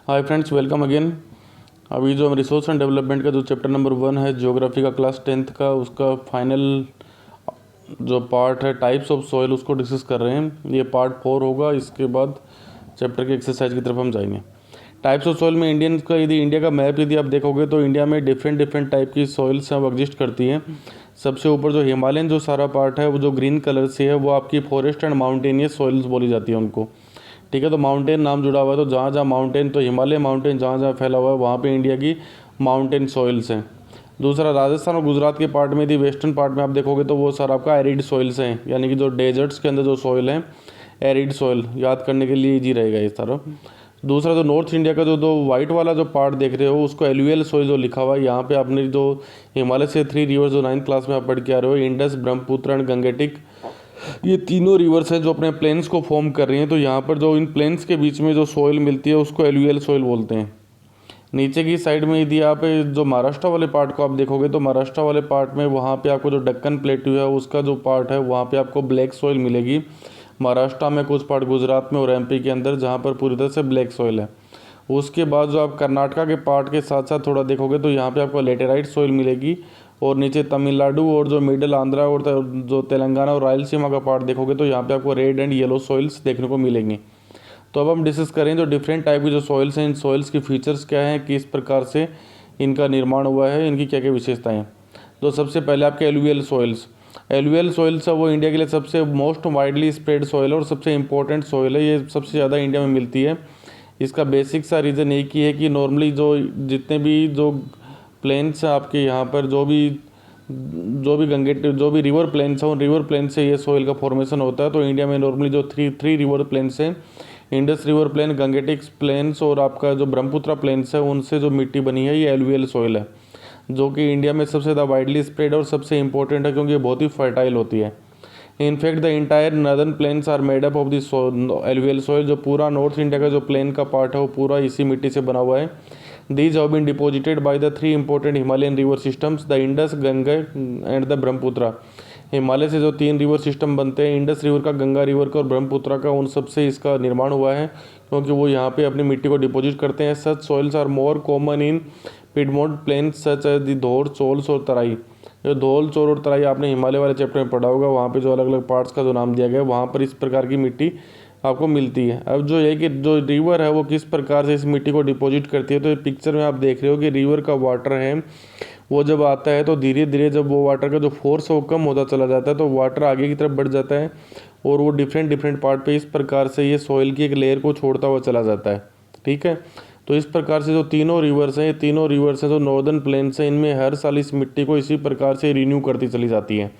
Hi friends, welcome again. अभी जो resource and development का जो चैप्टर नंबर 1 है ज्योग्राफी का क्लास 10th का, उसका फाइनल जो पार्ट है टाइप्स ऑफ सॉइल, उसको डिस्कस कर रहे हैं। ये पार्ट 4 होगा। इसके बाद चैप्टर के एक्सरसाइज की तरफ हम जाएंगे। टाइप्स ऑफ सॉइल में इंडियन का यदि इंडिया का मैप यदि आप देखोगे तो इंडिया में डिफरेंट टाइप की सॉइल्स हैं, वो एग्जिस्ट करती हैं। सबसे ऊपर जो हिमालयन जो सारा पार्ट है वो जो ग्रीन कलर से है वो आपकी फॉरेस्ट एंड माउंटेनियस सॉइल्स बोली जाती है उनको। ठीक है, तो माउंटेन नाम जुड़ा हुआ है, तो जहाँ जहाँ माउंटेन, तो हिमालय माउंटेन जहाँ जहाँ फैला हुआ है वहाँ पे इंडिया की माउंटेन सॉइल्स हैं। दूसरा, राजस्थान और गुजरात के पार्ट में यदि वेस्टर्न पार्ट में आप देखोगे तो वो सारा आपका एरिड सॉइल्स हैं, यानी कि जो डेजर्ट्स के अंदर जो सॉइल है एरिड सॉइल, याद करने के लिए ईजी रहेगा इस तरह। दूसरा, जो नॉर्थ इंडिया का जो वाइट वाला जो पार्ट देख रहे हो उसको एलुवियल सॉइल जो लिखा हुआ है यहाँ पे आपने जो हिमालय से 3 रिवर्स जो 9th क्लास में आप पढ़ के आ रहे हो, इंडस, ब्रह्मपुत्र एंड गंगेटिक, ये तीनों रिवर्स हैं जो अपने प्लेन्स को फॉर्म कर रही हैं। तो यहाँ पर जो इन प्लेन्स के बीच में जो सॉइल मिलती है उसको एलुवियल सॉइल बोलते हैं। नीचे की साइड में यदि आप जो महाराष्ट्र वाले पार्ट को आप देखोगे तो महाराष्ट्र वाले पार्ट में वहाँ पे आपको जो दक्कन प्लेट्यू है उसका जो पार्ट है वहाँ पे आपको ब्लैक सॉइल मिलेगी। महाराष्ट्र में कुछ पार्ट, गुजरात में और एमपी के अंदर जहाँ पर पूरी तरह से ब्लैक सॉइल है। उसके बाद जो आप कर्नाटका के पार्ट के साथ साथ थोड़ा देखोगे तो यहाँ पे आपको लेटेराइट सॉइल मिलेगी। और नीचे तमिलनाडु और जो मिडल आंध्रा और जो तेलंगाना और रायलसीमा का पार्ट देखोगे तो यहाँ पे आपको रेड एंड येलो सॉइल्स देखने को मिलेंगी। तो अब हम डिस्कस करें जो डिफरेंट टाइप की जो सॉइल्स हैं, इन सॉइल्स की फीचर्स क्या हैं, किस प्रकार से इनका निर्माण हुआ है, इनकी क्या क्या विशेषताएं हैं। तो सबसे पहले आपके एलुवियल सॉइल्स। एलुवियल सॉइल्स है वो इंडिया के लिए सबसे मोस्ट वाइडली स्प्रेड सॉइल और सबसे इंपॉर्टेंट सॉइल है। ये सबसे ज़्यादा इंडिया में मिलती है। इसका बेसिक सा रीज़न एक ही है कि नॉर्मली जो जितने भी जो प्लेन्स हैं आपके यहाँ पर, जो भी रिवर प्लेन्स हैं, उन रिवर प्लेन से ये सॉइल का फॉर्मेशन होता है। तो इंडिया में नॉर्मली जो थ्री रिवर प्लेन्स हैं, इंडस रिवर प्लेन, गंगेटिक्स प्लेन्स और आपका जो ब्रह्मपुत्र प्लेन्स है, उनसे जो मिट्टी बनी है ये एलुवियल सॉइल है, जो कि इंडिया में सबसे ज़्यादा वाइडली स्प्रेड और सबसे इंपॉर्टेंट है क्योंकि ये बहुत ही फर्टाइल होती है। In fact the entire northern plains are made up of this alluvial soil. जो पूरा नॉर्थ इंडिया का जो प्लेन का पार्ट है वो पूरा इसी मिट्टी से बना हुआ है। These have been deposited by the 3 important Himalayan river systems, the Indus, Ganga and the Brahmaputra. Himalaya से जो 3 रिवर सिस्टम बनते हैं, इंडस रिवर का, गंगा रिवर का और ब्रह्मपुत्र का, उन सब से इसका निर्माण हुआ है क्योंकि वो यहाँ पे अपनी मिट्टी को डिपोजिट करते हैं। Such soils are more common in piedmont plains such as the Duars, चोल्स और तराई। जो धौल, चोल और तराई आपने हिमालय वाले चैप्टर में पढ़ा होगा, वहाँ पे जो अलग अलग पार्ट्स का जो नाम दिया गया है वहाँ पर इस प्रकार की मिट्टी आपको मिलती है। अब जो है कि जो रिवर है वो किस प्रकार से इस मिट्टी को डिपॉजिट करती है, तो ये पिक्चर में आप देख रहे हो कि रिवर का वाटर है वो जब आता है तो धीरे धीरे जब वो वाटर का जो फोर्स है वो कम होता चला जाता है तो वाटर आगे की तरफ बढ़ जाता है और वो डिफरेंट पार्ट पे इस प्रकार से ये सॉइल की एक लेयर को छोड़ता हुआ चला जाता है। ठीक है, तो इस प्रकार से जो तीनों रिवर्स हैं, ये तीनों रिवर्स हैं जो नॉर्दर्न प्लेन्स हैं, इनमें हर साल इस मिट्टी को इसी प्रकार से रिन्यू करती चली जाती है।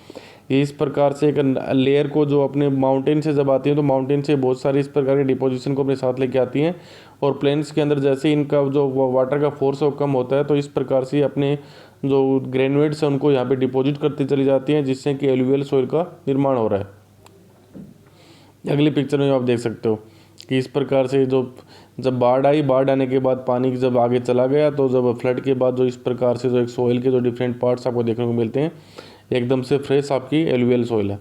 ये इस प्रकार से एक लेयर को जो अपने माउंटेन से जब आती है तो माउंटेन से बहुत सारी इस प्रकार की डिपोजिशन को अपने साथ लेके आती हैं और प्लेन्स के अंदर जैसे इनका जो वाटर का फोर्स है वो कम होता है तो इस प्रकार से अपने जो ग्रेनुएट्स हैं उनको यहाँ पे डिपॉजिट करती चली जाती हैं, जिससे कि एलुवियल सॉइल का निर्माण हो रहा है। अगली पिक्चर में आप देख सकते हो कि इस प्रकार से जो जब बाढ़ आई, बाढ़ आने के बाद पानी जब आगे चला गया तो जब फ्लड के बाद जो इस प्रकार से जो एक सॉइल के जो डिफरेंट पार्ट्स आपको देखने को मिलते हैं, एकदम से फ्रेश आपकी एलुवियल सॉइल है।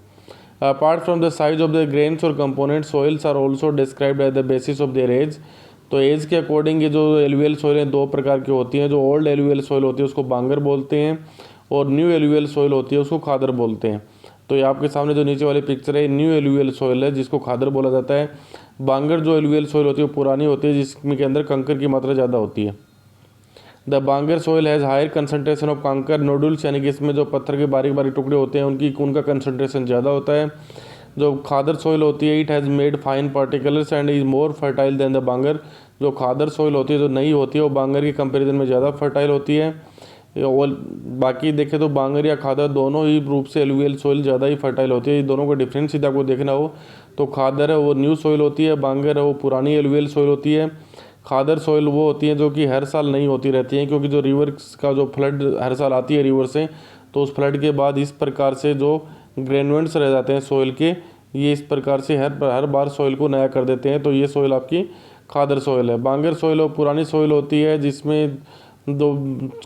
Apart from the size of the grains और component, soils are also described as the basis of their age. तो एज के अकॉर्डिंग ये जो एलुवियल सॉइल हैं 2 प्रकार की होती हैं। जो ओल्ड एलुवियल सॉइल होती है उसको बांगर बोलते हैं और न्यू एलुवियल सॉइल होती है उसको खादर बोलते हैं। तो ये आपके सामने जो नीचे वाली पिक्चर है न्यू एलुवियल सॉइल है जिसको खादर बोला जाता है। बांगर जो एलुवियल सॉइल होती है वो पुरानी होती है जिसमें के अंदर कंकर की मात्रा ज़्यादा होती है। The bangar soil has higher concentration of kankar nodules, यानी कि इसमें जो पत्थर के बारीक बारीक टुकड़े होते हैं उनका कंसनट्रेशन ज़्यादा होता है। जो खादर सॉइल होती है, it has made fine particles and is more fertile than the bangar. जो खादर सॉइल होती है, जो नई होती है, वो बांगर के कंपेरिजन में ज़्यादा फर्टाइल होती है। और बाकी देखें तो बांगर या खादर दोनों ही रूप से एलुवियल सॉइल ज़्यादा ही फर्टाइल होती है। दोनों का डिफरेंस यदि आपको देखना हो तो खादर है वो न्यू सॉइल होती है, बांगर है वो पुरानी एलुवियल सॉइल होती है। खादर सॉइल वो होती है जो कि हर साल नहीं होती रहती हैं क्योंकि जो रिवर का जो फ्लड हर साल आती है रिवर से, तो उस फ्लड के बाद इस प्रकार से जो ग्रेनुएंट्स रह जाते हैं सॉइल के, ये इस प्रकार से हर बार सॉइल को नया कर देते हैं। तो ये सॉइल आपकी खादर सॉइल है। बांगर सॉइल और पुरानी सॉइल होती है जिसमें जो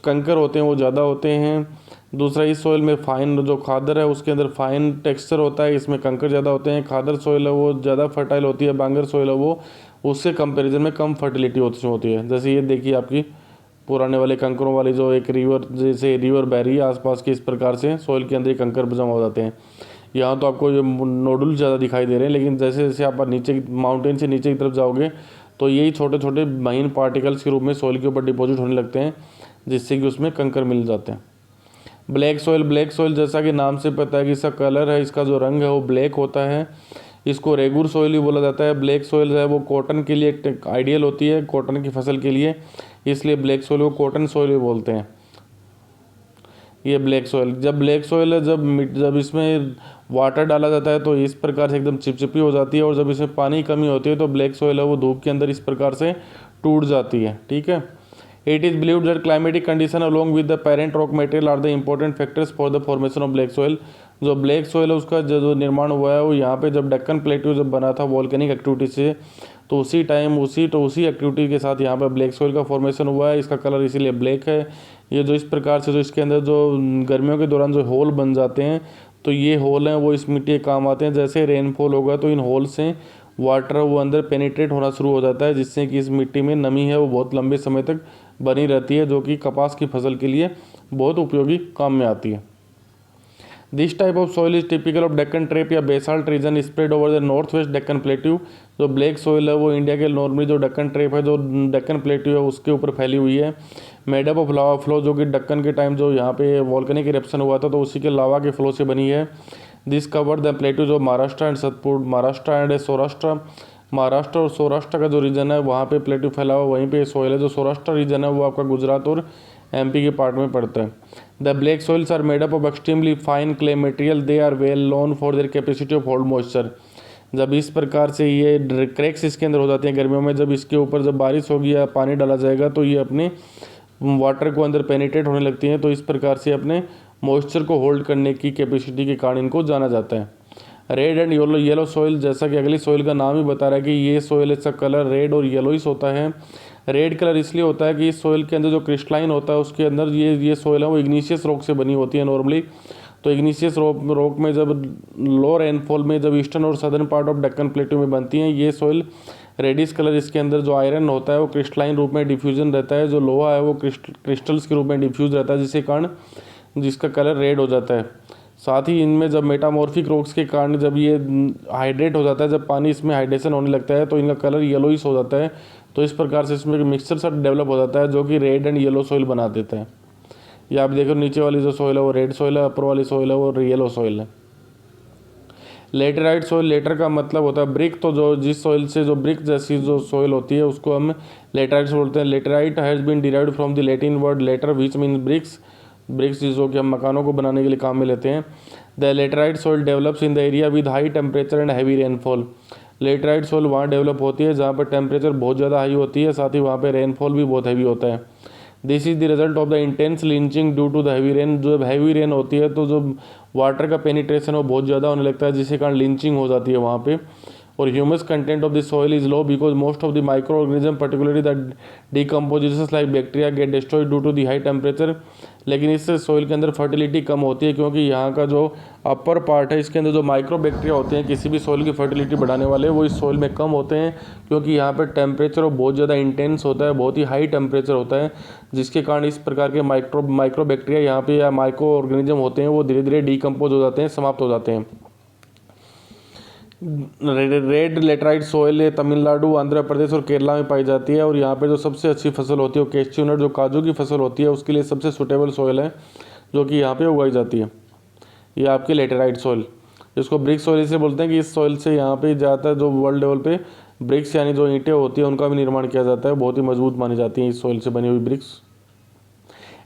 कंकर होते हैं वो ज़्यादा होते हैं, दूसरा, इस सॉइल में फाइन जो खादर है उसके अंदर फाइन टेक्सचर होता है, इसमें कंकर ज़्यादा होते हैं। खादर सॉइल है वो ज़्यादा फर्टाइल होती है, बांगर सॉइल है वो उससे कंपैरिजन में कम फर्टिलिटी होती है। जैसे ये देखिए आपकी पुराने वाले कंकरों वाली जो एक रिवर, जैसे रिवर बह रही है आसपास के, इस प्रकार से सॉइल के अंदर कंकर जमा हो जाते हैं। यहाँ तो आपको ये नोडुल ज़्यादा दिखाई दे रहे हैं, लेकिन जैसे जैसे आप नीचे माउंटेन से नीचे की तरफ जाओगे तो यही छोटे छोटे महीन पार्टिकल्स के रूप में सॉइल के ऊपर डिपॉजिट होने लगते हैं, जिससे कि उसमें कंकर मिल जाते हैं। ब्लैक सॉइल जैसा कि नाम से पता है कि इसका कलर है, इसका जो रंग है वो ब्लैक होता है। इसको रेगुर सॉइल ही बोला जाता है। ब्लैक सॉइल है वो कॉटन के लिए आइडियल होती है, कॉटन की फसल के लिए, इसलिए ब्लैक सॉइल को कॉटन सॉइल भी बोलते हैं। ये ब्लैक सॉइल, जब ब्लैक सॉइल है जब इसमें वाटर डाला जाता है तो इस प्रकार से एकदम चिपचिपी हो जाती है, और जब इसमें पानी की कमी होती है तो ब्लैक सॉइल है वो धूप के अंदर इस प्रकार से टूट जाती है। ठीक है। It is believed that climatic condition along with the parent rock material are the important factors for the formation of black soil. जो ब्लैक सॉइल है उसका जो निर्माण हुआ है वो यहाँ पे जब डेक्कन प्लेट्यू जब बना था वॉल्केनिक एक्टिविटी से, तो उसी टाइम उसी एक्टिविटी के साथ यहाँ पे ब्लैक सॉइल का फॉर्मेशन हुआ है। इसका कलर इसीलिए ब्लैक है। ये जो इस प्रकार से जो इसके अंदर जो गर्मियों के दौरान जो होल बन जाते हैं, तो ये होल हैं वो इस मिट्टी के काम आते हैं। जैसे रेनफॉल होगा तो इन होल से वाटर वो अंदर पेनिट्रेट होना शुरू हो जाता है, जिससे कि इस मिट्टी में नमी है वो बहुत लंबे समय तक बनी रहती है, जो कि कपास की फसल के लिए बहुत उपयोगी काम में आती है। This type of soil is typical of Deccan trap या basalt region spread over the north west Deccan plateau. जो ब्लैक सॉइल है वो इंडिया के नॉर्मली जो डेक्कन ट्रेप है, जो डेक्कन प्लेट्यू है उसके ऊपर फैली हुई है। मेडअप ऑफ लावा फ्लो, जो कि डेक्कन के टाइम जो यहाँ पे वॉल्केनिक इरप्शन हुआ था तो उसी के लावा के फ्लो से बनी है। This cover the plateaus of Maharashtra and Satpur, Maharashtra and Saurashtra. Maharashtra और सौराष्ट्र का जो रीजन है वहाँ पे प्लेट्यू फैला हुआ, वहीं पे सॉइल है। जो सौराष्ट्र रीजन है वो आपका गुजरात और एमपी के पार्ट में पड़ता है। The black soils are made up of extremely fine clay material, they are well known for their capacity of hold moisture. जब इस प्रकार से ये क्रैक्स इसके अंदर हो जाते हैं गर्मियों में, जब इसके ऊपर जब बारिश होगी या पानी डाला जाएगा तो ये अपने वाटर को अंदर पेनिट्रेट होने लगती हैं, तो इस प्रकार से अपने मॉइस्चर को होल्ड करने की कैपेसिटी के कारण इनको जाना जाता है। रेड एंड येलो सॉइल, जैसा कि अगली सॉइल का नाम ही बता रहा है कि ये सॉइल इसका कलर रेड और येलोइश होता है। रेड कलर इसलिए होता है कि इस सॉइल के अंदर जो क्रिस्टलाइन होता है उसके अंदर ये सॉइल है वो इग्नीशियस रॉक से बनी होती है नॉर्मली। तो इग्नीशियस रॉक में जब लो रेनफॉल में जब ईस्टर्न और southern part of Deccan plateau में बनती हैं ये सॉइल रेडिश कलर, इसके अंदर जो आयरन होता है वो क्रिस्टलाइन रूप में डिफ्यूजन रहता है, जो लोहा है वो क्रिस्टल्स के रूप में डिफ्यूज रहता है, जिसके कारण जिसका कलर रेड हो जाता है। साथ ही इनमें जब मेटामॉर्फिक रॉक्स के कारण जब ये हाइड्रेट हो जाता है, जब पानी इसमें हाइड्रेशन होने लगता है तो इनका कलर येलोइश हो जाता है। तो इस प्रकार से इसमें मिक्सचर सा डेवलप हो जाता है जो कि रेड एंड येलो सॉइल बना देता है। ये आप देखो नीचे वाली जो सॉइल है वो रेड सॉइल है, अपर वाली सॉइल है वो येलो सॉइल है। लेटेराइट सॉइल, लेटर का मतलब होता है ब्रिक, तो जो जिस सॉइल से जो ब्रिक जैसी जो सॉइल होती है उसको हम लेटेराइट बोलते हैं। Laterite has been derived from the Latin word later which mean bricks. Bricks जो कि हम मकानों को बनाने के लिए काम में लेते हैं। The laterite soil develops in the area with high temperature and heavy rainfall. Laterite soil वहाँ डेवलप होती है जहाँ पर टेम्परेचर बहुत ज़्यादा हाई होती है, साथ ही वहाँ पर रेनफॉल भी बहुत हैवी होता है। This is the result of the intense leaching due to the heavy rain. जब हैवी रेन होती है तो जो वाटर का पेनिट्रेशन वो बहुत ज़्यादा होने लगता है, जिसके कारण लिंचिंग हो जाती है वहाँ पे। और humus content of the soil is low because most of the micro organism particularly the decompositions like bacteria get destroyed due to the high temperature. लेकिन इससे सॉइल के अंदर फर्टिलिटी कम होती है, क्योंकि यहाँ का जो अपर पार्ट है इसके अंदर जो माइक्रो बैक्टीरिया होते हैं किसी भी सॉइल की फर्टिलिटी बढ़ाने वाले, वो इस सॉइल में कम होते हैं, क्योंकि यहाँ पर टेम्परेचर बहुत ज़्यादा इंटेंस होता है, बहुत ही हाई टेम्परेचर होता है, जिसके कारण इस प्रकार के माइक्रो बैक्टीरिया यहाँ पे या माइक्रो ऑर्गेनिज्म होते हैं वो धीरे धीरे डिकम्पोज हो जाते हैं, समाप्त हो जाते हैं। Red laterite soil Tamil Nadu, Andhra Pradesh और केरला में पाई जाती है। और यहाँ पे जो सबसे अच्छी फसल होती है वो कैश्यू नट, जो काजू की फसल होती है, उसके लिए सबसे सुटेबल सॉइल है जो कि यहाँ पे उगाई जाती है। ये आपकी लेटेराइट सॉइल, जिसको ब्रिक सॉइल से बोलते हैं कि इस सॉइल से यहाँ पे ज़्यादातर जो वर्ल्ड लेवल पे ब्रिक्स यानी जो ईंटें होती है उनका भी निर्माण किया जाता है, बहुत ही मजबूत मानी जाती हैं इस सॉइल से बनी हुई ब्रिक्स।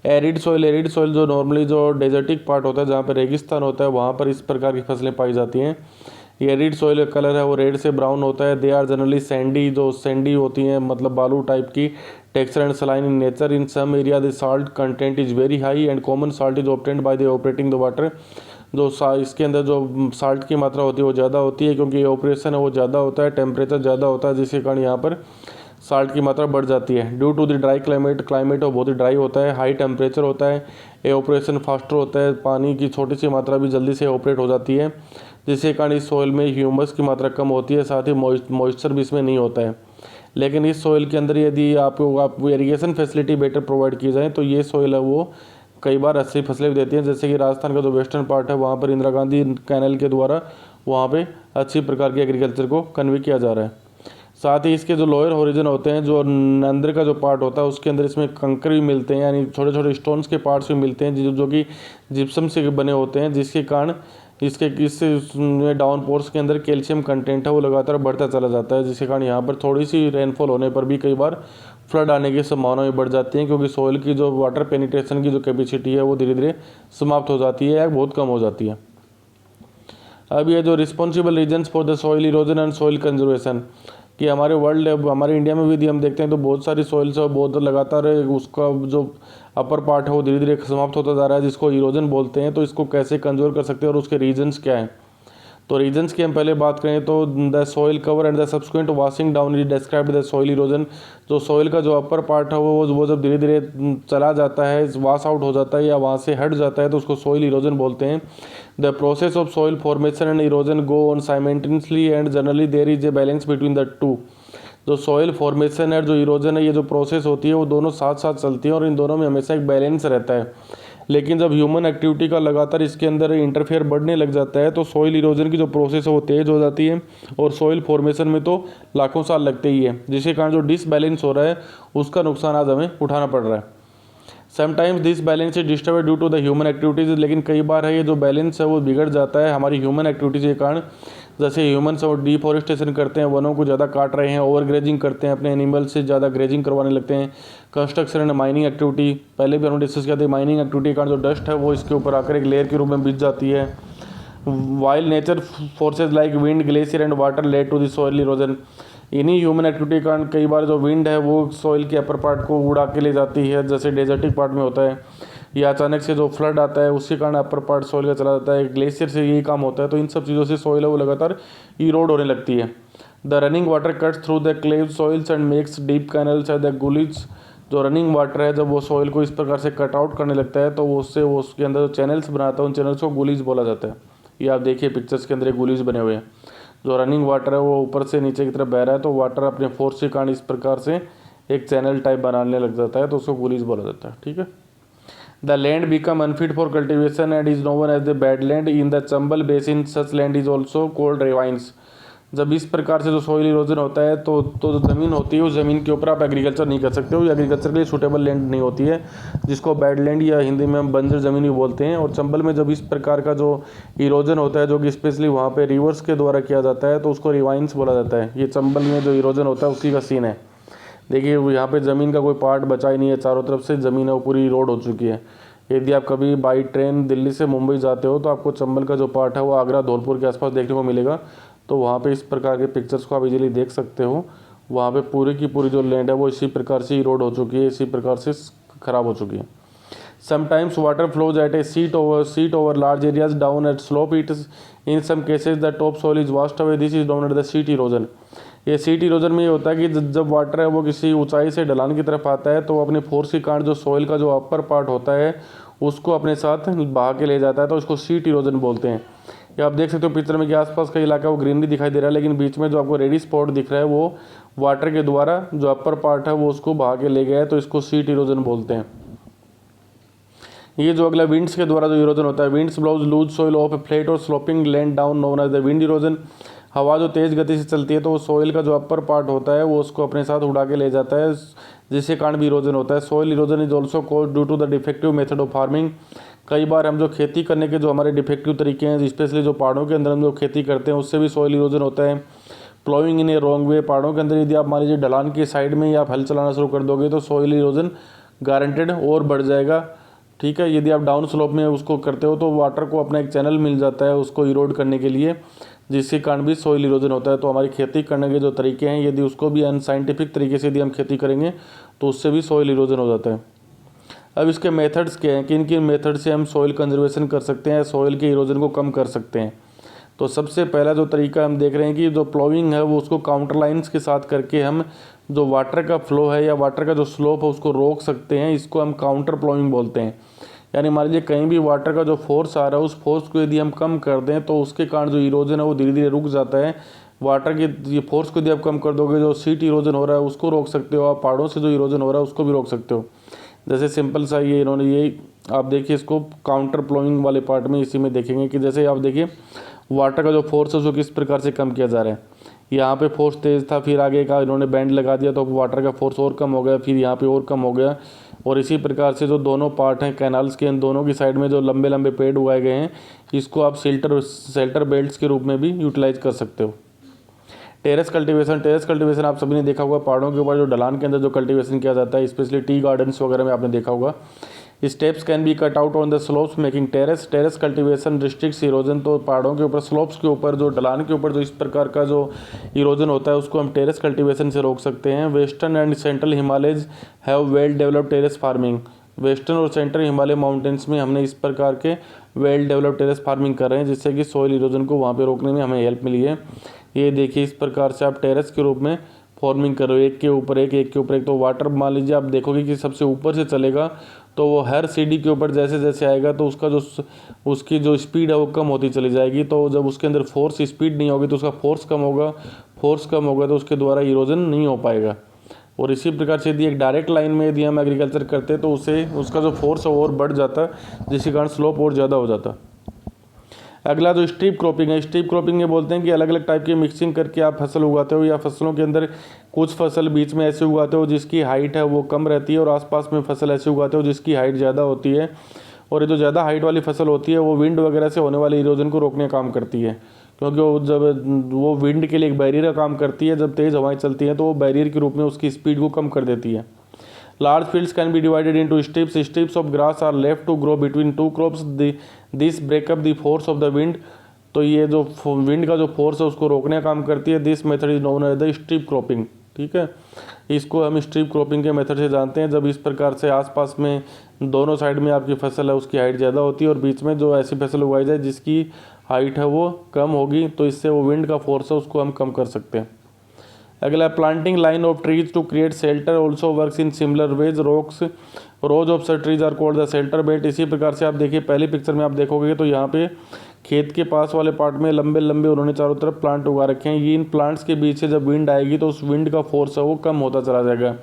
एरिड सॉइल जो नॉर्मली जो डेजर्टिक पार्ट होता है जहाँ पर रेगिस्तान होता है वहाँ पर इस प्रकार की फसलें पाई जाती हैं। ये एरिड सॉइल का कलर है वो रेड से ब्राउन होता है। दे आर जनरली सैंडी, जो सैंडी होती हैं मतलब बालू टाइप की, texture and saline in nature. In some area the salt content is very high and common salt is obtained by the operating the water. जो इसके अंदर जो साल्ट की मात्रा होती है वो ज़्यादा होती है, क्योंकि ऑपरेशन है वो ज़्यादा होता है, टेम्परेचर ज़्यादा होता है, जिसके कारण यहाँ पर साल्ट की मात्रा बढ़ जाती है। Due to the dry climate वो बहुत ही ड्राई होता है, हाई टेम्परेचर होता है, एवोपरेशन फास्टर होता है, पानी की छोटी सी मात्रा भी जल्दी से एवोपरेट हो जाती है, जिसके कारण इस सॉइल में ह्यूमस की मात्रा कम होती है, साथ ही मॉइस्चर भी इसमें नहीं होता है। लेकिन इस सॉइल के अंदर यदि आपको इरीगेशन फैसिलिटी बेटर प्रोवाइड की जाए तो ये सॉइल है वो कई बार अच्छी फसलें भी देती हैं। जैसे कि राजस्थान का जो वेस्टर्न पार्ट है वहाँ पर इंदिरा गांधी कैनल के द्वारा वहाँ पे अच्छी प्रकार के एग्रीकल्चर को कन्वे किया जा रहा है। साथ ही इसके जो लोअर होरिजन होते हैं, जो अंदर का जो पार्ट होता है उसके अंदर इसमें कंकर भी मिलते हैं, यानी छोटे छोटे स्टोन्स के पार्ट्स भी मिलते हैं जो कि जिप्सम से बने होते हैं, जिसके कारण इस डाउन पोर्स के अंदर कैल्शियम कंटेंट है वो लगातार बढ़ता चला जाता है, जिसके कारण यहाँ पर थोड़ी सी रेनफॉल होने पर भी कई बार फ्लड आने की संभावना भी बढ़ जाती है, क्योंकि सॉइल की जो वाटर पेनिट्रेशन की जो कैपेसिटी है वो धीरे धीरे समाप्त हो जाती है या बहुत कम हो जाती है। अब ये जो responsible reasons for the soil erosion and soil conservation कि हमारे हमारे इंडिया में भी यदि हम देखते हैं तो बहुत सारी सॉइल्स है, बहुत लगातार उसका जो अपर पार्ट है वो धीरे धीरे समाप्त होता जा रहा है, जिसको इरोजन बोलते हैं। तो इसको कैसे कंजर्व कर सकते हैं और उसके रीजन्स क्या हैं? तो रीजन्स की हम पहले बात करें तो the soil cover and the subsequent washing down is described the soil erosion. जो सॉइल का जो अपर पार्ट है वो जब धीरे धीरे चला जाता है, वॉश आउट हो जाता है या वहाँ से हट जाता है तो उसको सॉइल इरोजन बोलते हैं। The process of soil formation and erosion go on simultaneously and generally there is a balance between the two. जो सॉइल फॉर्मेशन है, जो इरोजन है, ये जो प्रोसेस होती है वो दोनों साथ साथ चलती है और इन दोनों में हमेशा एक बैलेंस रहता है। लेकिन जब ह्यूमन एक्टिविटी का लगातार इसके अंदर इंटरफेयर बढ़ने लग जाता है तो सॉइल इरोजन की जो प्रोसेस है वो तेज़ हो जाती है और सॉइल फॉर्मेशन में तो लाखों साल लगते ही है, जिसके कारण जो डिसबैलेंस हो रहा है उसका नुकसान आज हमें उठाना पड़ रहा है। Sometimes this balance is disturb due to the human activities. लेकिन कई बार है ये जो बैलेंस है वो बिगड़ जाता है हमारी ह्यूमन एक्टिविटीज़ के कारण। जैसे ह्यूमन्स और डिफॉरेस्टेशन करते हैं, वनों को ज़्यादा काट रहे हैं, ओवर ग्रेजिंग करते हैं, अपने एनिमल से ज़्यादा ग्रेजिंग करवाने लगते हैं। कंस्ट्रक्शन एंड माइनिंग एक्टिविटी, पहले भी हमने डिस्कस किया था, माइनिंग एक्टिविटी के कारण जो डस्ट है वो इसके ऊपर आकर एक लेयर के रूप में बिछ जाती है। While nature forces like wind, glacier and water lead to the soil erosion. इन्हीं ह्यूमन एक्टिविटी के कारण कई बार जो विंड है वो सॉइल के अपर पार्ट को उड़ा के ले जाती है, जैसे डेजर्टिक पार्ट में होता है, या अचानक से जो फ्लड आता है उसके कारण अपर पार्ट सॉइल का चला जाता है, ग्लेशियर से यही काम होता है। तो इन सब चीज़ों से सॉइल है वो लगातार इरोड होने लगती है। The running water cuts through the clay soils and makes deep canals and the gullies. जो रनिंग वाटर है जब वो सॉइल को इस प्रकार से कट आउट करने लगता है तो उससे वो उसके अंदर जो चैनल्स बनाता है उन चैनल्स को गुलीज बोला जाता है। ये आप देखिए पिक्चर्स के अंदर एक गुलीज बने हुए हैं। जो रनिंग वाटर है वो ऊपर से नीचे की तरफ बह रहा है तो वाटर अपने फोर्स के कारण इस प्रकार से एक चैनल टाइप बनाने लग जाता है तो उसको गुलीज बोला जाता है। ठीक है। The land become unfit for cultivation and is known as the bad land in the Chambal basin. Such land is also called ravines. जब इस प्रकार से जो सॉइल इरोजन होता है तो जो ज़मीन होती है उस ज़मीन के ऊपर आप एग्रीकल्चर नहीं कर सकते हो, एग्रीकल्चर के लिए सूटेबल लैंड नहीं होती है, जिसको बैड लैंड या हिंदी में हम बंजर ज़मीन भी बोलते हैं। और चंबल में जब इस प्रकार का जो इरोजन होता है जो कि स्पेशली वहाँ पे रिवर्स के द्वारा किया जाता है तो उसको रिवाइंस बोला जाता है। ये चंबल में जो इरोजन होता है उसी का सीन है। देखिए यहाँ पे ज़मीन का कोई पार्ट बचा ही नहीं है, चारों तरफ से ज़मीन है वो पूरी रोड हो चुकी है। यदि आप कभी बाई ट्रेन दिल्ली से मुंबई जाते हो तो आपको चंबल का जो पार्ट है वो आगरा धौलपुर के आसपास देखने को मिलेगा। तो वहाँ पे इस प्रकार के पिक्चर्स को आप इजीली देख सकते हो। वहाँ पे पूरी की पूरी जो लैंड है वो इसी प्रकार से इरोड हो चुकी है, इसी प्रकार से ख़राब हो चुकी है। Sometimes water flows at a sheet over large areas down at slope. It in some cases the top soil is washed away. This is down at the sheet erosion. ये सीट इरोजन में ये होता है कि जब water है वो किसी ऊंचाई से ढलान की तरफ आता है तो अपने फोर्स के कारण जो सॉइल का जो अपर पार्ट होता है उसको अपने साथ बहा के ले जाता है, तो उसको सीट इरोजन बोलते हैं। ये आप देख सकते हो पिक्चर में कि आसपास का इलाका वो ग्रीनरी दिखाई दे रहा है, लेकिन बीच में जो आपको रेडी स्पॉट दिख रहा है वो वाटर के द्वारा जो अपर पार्ट है वो उसको बहा के ले गया है, तो इसको सीट इरोजन बोलते हैं। ये जो अगला विंड्स के द्वारा जो इरोजन होता है, winds blows loose soil off a flat और sloping land down known as the wind erosion. हवा जो तेज़ गति से चलती है तो वो सॉइल का जो अपर पार्ट होता है वो उसको अपने साथ उड़ा के ले जाता है, जिसके कारण भी इरोजन होता है। Soil erosion is also called due to the defective method of farming. कई बार हम जो खेती करने के जो हमारे डिफेक्टिव तरीके हैं, स्पेशली जो पहाड़ों के अंदर हम जो खेती करते हैं उससे भी सॉइल इरोजन होता है। प्लोइंग इन ए रॉन्ग वे। पहाड़ों के अंदर यदि आप मान लीजिए ढलान की साइड में ही आप हल चलाना शुरू कर दोगे तो सॉइल इरोजन गारंटेड और बढ़ जाएगा। ठीक है। यदि आप डाउन स्लोप में उसको करते हो तो वाटर को अपना एक चैनल मिल जाता है उसको इरोड करने के लिए, जिसके कारण भी सॉइल इरोजन होता है। तो हमारी खेती करने के जो तरीके हैं यदि उसको भी अनसाइंटिफिक तरीके से यदि हम खेती करेंगे तो उससे भी सॉइल इरोजन हो जाता है। अब इसके मेथड्स क्या हैं, किन किन मेथड से हम सॉइल कंजर्वेशन कर सकते हैं, सॉइल के इरोजन को कम कर सकते हैं। तो सबसे पहला जो तरीका हम देख रहे हैं कि जो प्लोइंग है वो उसको काउंटर लाइन्स के साथ करके हम जो वाटर का फ्लो है या वाटर का जो स्लोप है उसको रोक सकते हैं। इसको हम काउंटर प्लोइंग बोलते हैं। यानी मान लीजिए कहीं भी वाटर का जो फोर्स आ रहा है उस फोर्स को यदि हम कम कर दें तो उसके कारण जो इरोजन है वो धीरे धीरे रुक जाता है। वाटर के ये फोर्स को यदि आप कम कर दोगे, जो सीट इरोजन हो रहा है उसको रोक सकते हो आप, पहाड़ों से जो इरोजन हो रहा है उसको भी रोक सकते हो। जैसे सिंपल सा ये इन्होंने ये आप देखिए इसको काउंटर प्लोइंग वाले पार्ट में इसी में देखेंगे कि जैसे आप देखिए वाटर का जो फोर्स है उसको किस प्रकार से कम किया जा रहा है। यहाँ पे फोर्स तेज़ था, फिर आगे का इन्होंने बैंड लगा दिया तो वाटर का फोर्स और कम हो गया, फिर यहाँ पे और कम हो गया। और इसी प्रकार से जो दोनों पार्ट हैं कैनाल्स के, इन दोनों की साइड में जो लंबे लंबे पेड़ उगाए गए हैं इसको आप शेल्टर बेल्ट्स के रूप में भी यूटिलाइज कर सकते हो। टेरेस कल्टीवेशन आप सभी ने देखा होगा, पहाड़ों के ऊपर जो ढलान के अंदर जो कल्टीवेशन किया जाता है, स्पेशली टी गार्डन्स वगैरह में आपने देखा होगा। Steps can be cut out on the slopes making terrace cultivation restricts erosion. तो पहाड़ों के ऊपर स्लोप्स के ऊपर जो ढलान के ऊपर जो इस प्रकार का जो इरोजन होता है उसको हम टेरेस कल्टीवेशन से रोक सकते हैं। Western and central Himalayas have well developed terrace farming. Western और सेंट्रल हिमालय माउंटेन्स में हमने इस प्रकार के वेल डेवलप्ड टेरेस फार्मिंग कर रहे हैं जिससे कि सॉइल इरोजन को वहाँ पे रोकने में हमें हेल्प मिली है। ये देखिए इस प्रकार से आप टेरेस के रूप में फॉर्मिंग कर रहे हो, एक के ऊपर एक। तो वाटर मान लीजिए आप देखोगे कि सबसे ऊपर से चलेगा तो वो हर सीढ़ी के ऊपर जैसे जैसे आएगा तो उसकी जो स्पीड है वो कम होती चली जाएगी। तो जब उसके अंदर फोर्स स्पीड नहीं होगी तो उसका फोर्स कम होगा तो उसके द्वारा इरोजन नहीं हो पाएगा। और इसी प्रकार से यदि एक डायरेक्ट लाइन में यदि हम एग्रीकल्चर करते हैं तो उसका जो फोर्स है वो और बढ़ जाता, जिसके कारण स्लोप और ज़्यादा हो जाता। अगला जो स्ट्रिप क्रॉपिंग है, स्ट्रिप क्रॉपिंग ये बोलते हैं कि अलग अलग टाइप की मिक्सिंग करके आप फसल उगाते हो या फसलों के अंदर कुछ फसल बीच में ऐसे उगाते हो जिसकी हाइट है वो कम रहती है और आसपास में फसल ऐसे उगाते हो जिसकी हाइट ज़्यादा होती है। और ये जो ज़्यादा हाइट वाली फसल होती है वो विंड वगैरह से होने वाले इरोजन को रोकने का काम करती है, क्योंकि वो विंड के लिए एक बैरियर का काम करती है। जब तेज़ हवाएं चलती हैं तो वो बैरियर के रूप में उसकी स्पीड को कम कर देती है। Large fields can be divided into strips. Strips of grass are left to grow between two crops. This break up the force of the wind. तो ये जो विंड का जो फोर्स है उसको रोकने का काम करती है। This method is known as the strip cropping. ठीक है, इसको हम स्ट्रिप क्रॉपिंग के मेथड से जानते हैं। जब इस प्रकार से आसपास में दोनों साइड में आपकी फसल है उसकी हाइट ज़्यादा होती है और बीच में जो ऐसी फसल उगाई जाए जिसकी हाइट है वो कम होगी, तो इससे वो विंड का फोर्स है उसको हम कम कर सकते हैं। अगला planting line of trees to create shelter also works in similar ways. Rows of such trees are called the shelter belt. इसी प्रकार से आप देखिए पहली पिक्चर में आप देखोगे तो यहाँ पे खेत के पास वाले पार्ट में लंबे लंबे उन्होंने चारों तरफ प्लांट उगा रखे हैं। ये इन प्लांट्स के बीच से जब विंड आएगी तो उस विंड का फोर्स है वो कम होता चला जाएगा।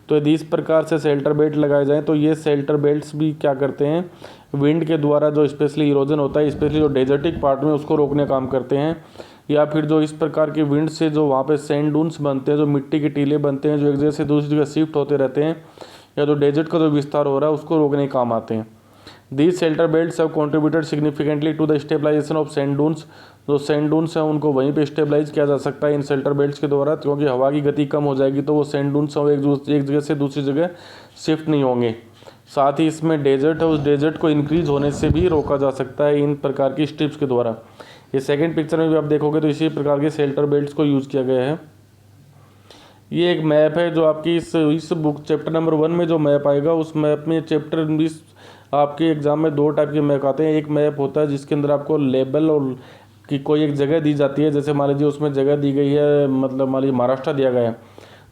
तो यदि इस प्रकार से शेल्टर बेल्ट लगाए जाएँ तो ये शेल्टर बेल्ट्स भी क्या करते हैं, विंड के द्वारा जो स्पेशली इरोजन होता है, स्पेशली जो डेजर्टिक पार्ट में उसको रोकने काम करते हैं। या फिर जो इस प्रकार के विंड से जो वहाँ पे सैंड डून्स बनते हैं, जो मिट्टी के टीले बनते हैं जो एक जगह से दूसरी जगह शिफ्ट होते रहते हैं, या जो डेजर्ट का जो विस्तार हो रहा है उसको रोकने के काम आते हैं। These shelter belts have contributed significantly to the stabilization of sand dunes. जो सैंड डून्स हैं उनको वहीं पे स्टेबलाइज किया जा सकता है इन शेल्टर बेल्ट्स के द्वारा, क्योंकि हवा की गति कम हो जाएगी तो वो सैंड डून्स हैं एक जगह से दूसरी जगह शिफ्ट नहीं होंगे। साथ ही इसमें डेजर्ट है, उस डेजर्ट को इंक्रीज होने से भी रोका जा सकता है इन प्रकार की स्ट्रिप्स के द्वारा। ये सेकंड पिक्चर में भी आप देखोगे तो इसी प्रकार के शेल्टर बेल्ट्स को यूज़ किया गया है। ये एक मैप है जो आपकी इस बुक चैप्टर नंबर 1 में जो मैप आएगा, उस मैप में चैप्टर 20 आपके एग्जाम में 2 टाइप के मैप आते हैं। एक मैप होता है जिसके अंदर आपको लेबल और कि कोई एक जगह दी जाती है, जैसे मान लीजिए उसमें जगह दी गई है, मतलब मान लीजिए महाराष्ट्र दिया गया है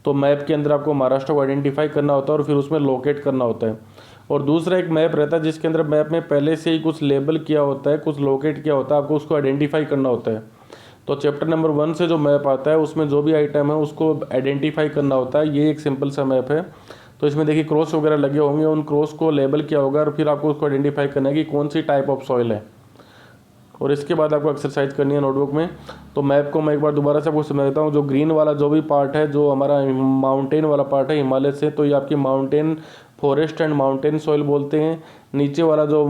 तो मैप के अंदर आपको महाराष्ट्र को आइडेंटिफाई करना होता है और फिर उसमें लोकेट करना होता है। और दूसरा एक मैप रहता है जिसके अंदर मैप में पहले से ही कुछ लेबल किया होता है, कुछ लोकेट किया होता है, आपको उसको आइडेंटिफाई करना होता है। तो चैप्टर नंबर 1 से जो मैप आता है उसमें जो भी आइटम है उसको आइडेंटिफाई करना होता है। ये एक सिंपल सा मैप है। तो इसमें देखिए क्रॉस वगैरह लगे होंगे, उन क्रॉस को लेबल किया होगा और फिर आपको उसको आइडेंटिफाई करना है कि कौन सी टाइप ऑफ सॉइल है। और इसके बाद आपको एक्सरसाइज करनी है नोटबुक में। तो मैप को मैं एक बार दोबारा से आपको समझाता हूँ। जो ग्रीन वाला जो भी पार्ट है, जो हमारा माउंटेन वाला पार्ट है हिमालय से, तो ये आपकी mountain forest and mountain soil बोलते हैं। नीचे वाला जो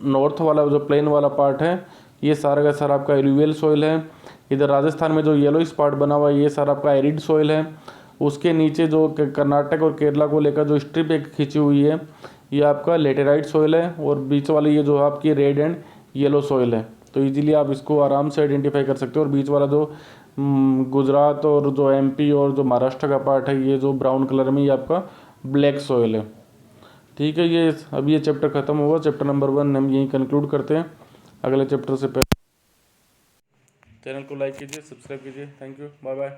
नॉर्थ वाला जो प्लेन वाला पार्ट है ये सारा का सारा आपका एलुवियल सॉइल है। इधर राजस्थान में जो येलोइश पार्ट बना हुआ है ये सारा आपका एरिड सॉइल है। उसके नीचे जो कर्नाटक और केरला को लेकर जो स्ट्रिप एक खींची हुई है ये आपका लेटेराइट सॉइल है। और बीच वाली ये जो आपकी रेड एंड येलो सॉइल है। तो इजीली आप इसको आराम से आइडेंटिफाई कर सकते हो। और बीच वाला जो गुजरात और जो एमपी और जो महाराष्ट्र का पार्ट है ये जो ब्राउन कलर में ये आपका ब्लैक सॉइल है। ठीक है, ये अब ये चैप्टर ख़त्म हुआ। चैप्टर नंबर 1 हम यहीं कंक्लूड करते हैं। अगले चैप्टर से पहले चैनल को लाइक कीजिए, सब्सक्राइब कीजिए। Thank you, bye bye.